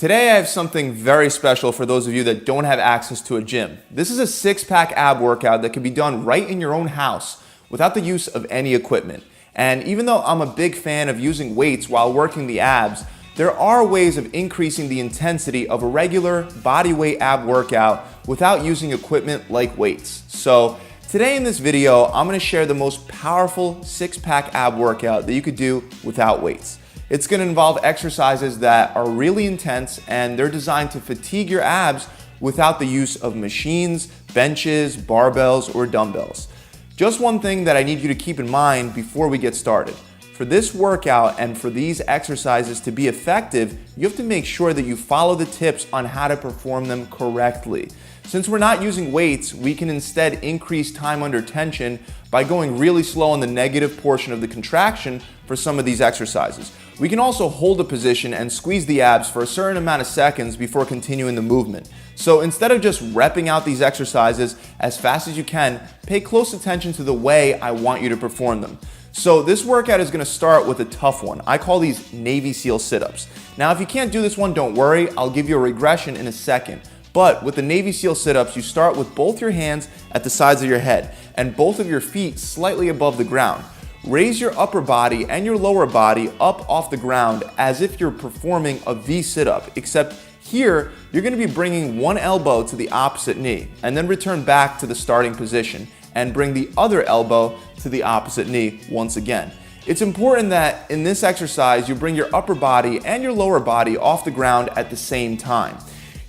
Today I have something very special for those of you that don't have access to a gym. This is a six-pack ab workout that can be done right in your own house without the use of any equipment. And even though I'm a big fan of using weights while working the abs, there are ways of increasing the intensity of a regular body weight ab workout without using equipment like weights. So today in this video, I'm going to share the most powerful six-pack ab workout that you could do without weights. It's going to involve exercises that are really intense and they're designed to fatigue your abs without the use of machines, benches, barbells, or dumbbells. Just one thing that I need you to keep in mind before we get started. For this workout and for these exercises to be effective, you have to make sure that you follow the tips on how to perform them correctly. Since we're not using weights, we can instead increase time under tension by going really slow on the negative portion of the contraction for some of these exercises. We can also hold a position and squeeze the abs for a certain amount of seconds before continuing the movement. So instead of just repping out these exercises as fast as you can, pay close attention to the way I want you to perform them. So this workout is going to start with a tough one. I call these Navy SEAL sit-ups. Now if you can't do this one, don't worry, I'll give you a regression in a second. But with the Navy SEAL sit-ups, you start with both your hands at the sides of your head and both of your feet slightly above the ground. Raise your upper body and your lower body up off the ground as if you're performing a V sit-up, except here you're going to be bringing one elbow to the opposite knee and then return back to the starting position and bring the other elbow to the opposite knee once again. It's important that in this exercise you bring your upper body and your lower body off the ground at the same time.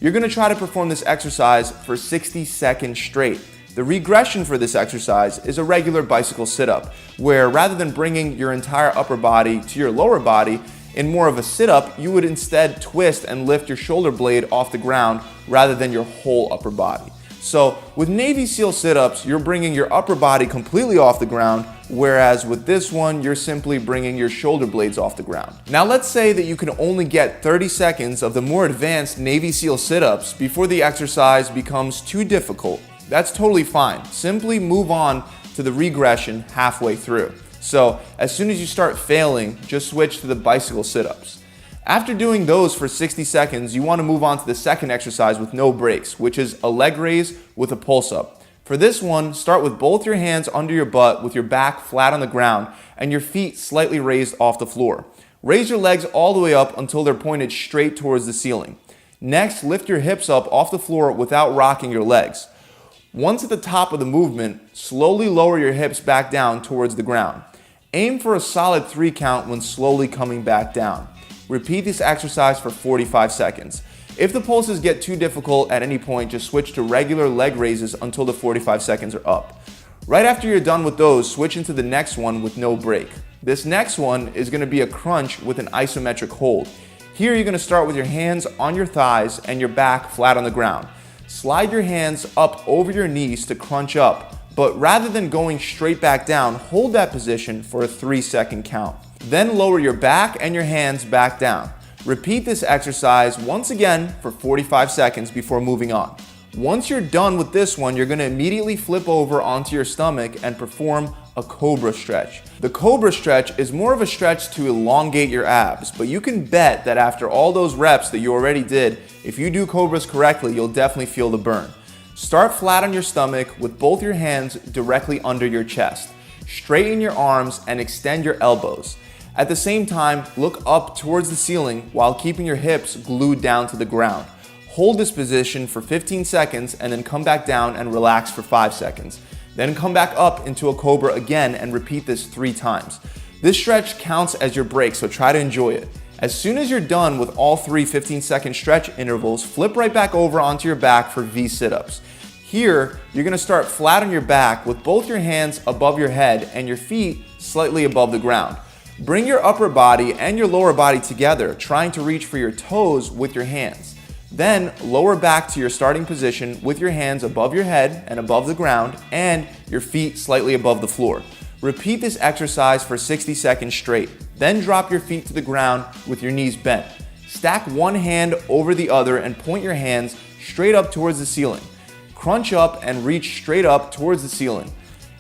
You're going to try to perform this exercise for 60 seconds straight. The regression for this exercise is a regular bicycle sit-up, where rather than bringing your entire upper body to your lower body in more of a sit-up, you would instead twist and lift your shoulder blade off the ground rather than your whole upper body. So with Navy SEAL sit-ups, you're bringing your upper body completely off the ground, whereas with this one, you're simply bringing your shoulder blades off the ground. Now let's say that you can only get 30 seconds of the more advanced Navy SEAL sit-ups before the exercise becomes too difficult. That's totally fine. Simply move on to the regression halfway through. So as soon as you start failing, just switch to the bicycle sit-ups. After doing those for 60 seconds, you want to move on to the second exercise with no breaks, which is a leg raise with a pulse-up. For this one, start with both your hands under your butt with your back flat on the ground and your feet slightly raised off the floor. Raise your legs all the way up until they're pointed straight towards the ceiling. Next, lift your hips up off the floor without rocking your legs. Once at the top of the movement, slowly lower your hips back down towards the ground. Aim for a solid 3 count when slowly coming back down. Repeat this exercise for 45 seconds. If the pulses get too difficult at any point, just switch to regular leg raises until the 45 seconds are up. Right after you're done with those, switch into the next one with no break. This next one is going to be a crunch with an isometric hold. Here you're going to start with your hands on your thighs and your back flat on the ground. Slide your hands up over your knees to crunch up, but rather than going straight back down, hold that position for a 3-second count. Then lower your back and your hands back down. Repeat this exercise once again for 45 seconds before moving on. Once you're done with this one, you're going to immediately flip over onto your stomach and perform a cobra stretch. The cobra stretch is more of a stretch to elongate your abs, but you can bet that after all those reps that you already did, if you do cobras correctly, you'll definitely feel the burn. Start flat on your stomach with both your hands directly under your chest. Straighten your arms and extend your elbows. At the same time, look up towards the ceiling while keeping your hips glued down to the ground. Hold this position for 15 seconds and then come back down and relax for 5 seconds. Then come back up into a cobra again and repeat this 3 times. This stretch counts as your break, so try to enjoy it. As soon as you're done with all 3 15-second stretch intervals, flip right back over onto your back for V sit-ups. Here, you're going to start flat on your back with both your hands above your head and your feet slightly above the ground. Bring your upper body and your lower body together, trying to reach for your toes with your hands. Then lower back to your starting position with your hands above your head and above the ground and your feet slightly above the floor. Repeat this exercise for 60 seconds straight. Then drop your feet to the ground with your knees bent. Stack one hand over the other and point your hands straight up towards the ceiling. Crunch up and reach straight up towards the ceiling.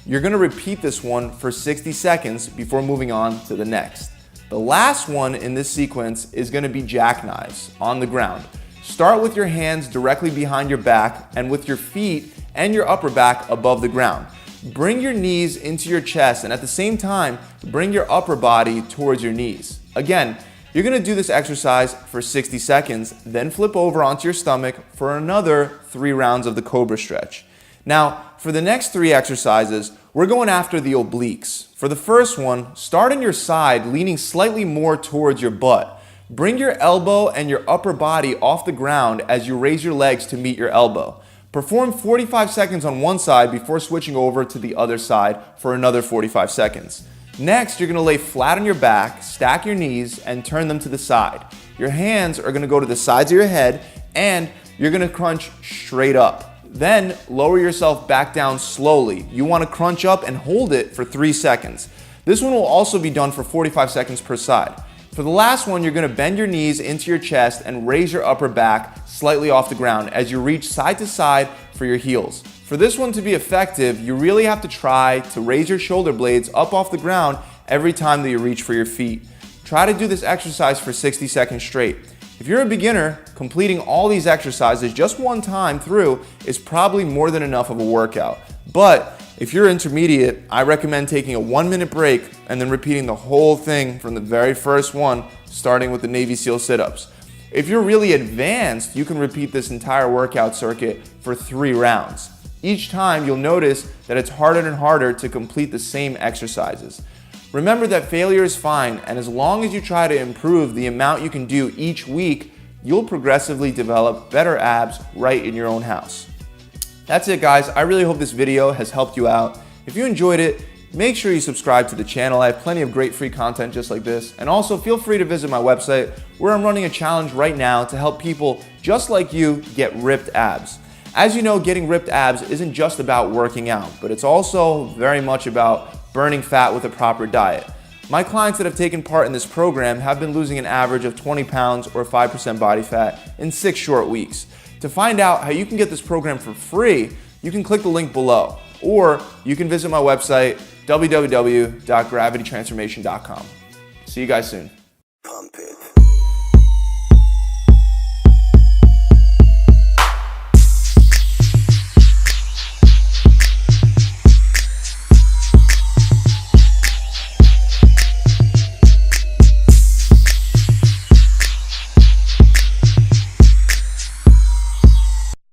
You're going to repeat this one for 60 seconds before moving on to the next. The last one in this sequence is going to be jackknives on the ground. Start with your hands directly behind your back and with your feet and your upper back above the ground. Bring your knees into your chest and at the same time, bring your upper body towards your knees. Again, you're going to do this exercise for 60 seconds, then flip over onto your stomach for another 3 rounds of the Cobra stretch. Now, for the next 3 exercises, we're going after the obliques. For the first one, start on your side, leaning slightly more towards your butt. Bring your elbow and your upper body off the ground as you raise your legs to meet your elbow. Perform 45 seconds on one side before switching over to the other side for another 45 seconds. Next, you're going to lay flat on your back, stack your knees, and turn them to the side. Your hands are going to go to the sides of your head, and you're going to crunch straight up. Then lower yourself back down slowly. You want to crunch up and hold it for 3 seconds. This one will also be done for 45 seconds per side. For the last one, you're going to bend your knees into your chest and raise your upper back slightly off the ground as you reach side to side for your heels. For this one to be effective, you really have to try to raise your shoulder blades up off the ground every time that you reach for your feet. Try to do this exercise for 60 seconds straight. If you're a beginner, completing all these exercises just one time through is probably more than enough of a workout. But if you're intermediate, I recommend taking a 1-minute break and then repeating the whole thing from the very first one, starting with the Navy SEAL sit-ups. If you're really advanced, you can repeat this entire workout circuit for 3 rounds. Each time, you'll notice that it's harder and harder to complete the same exercises. Remember that failure is fine, and as long as you try to improve the amount you can do each week, you'll progressively develop better abs right in your own house. That's it, guys. I really hope this video has helped you out. If you enjoyed it, make sure you subscribe to the channel. I have plenty of great free content just like this. And also feel free to visit my website where I'm running a challenge right now to help people just like you get ripped abs. As you know, getting ripped abs isn't just about working out, but it's also very much about burning fat with a proper diet. My clients that have taken part in this program have been losing an average of 20 pounds or 5% body fat in 6 short weeks. To find out how you can get this program for free, you can click the link below, or you can visit my website, www.gravitytransformation.com. See you guys soon.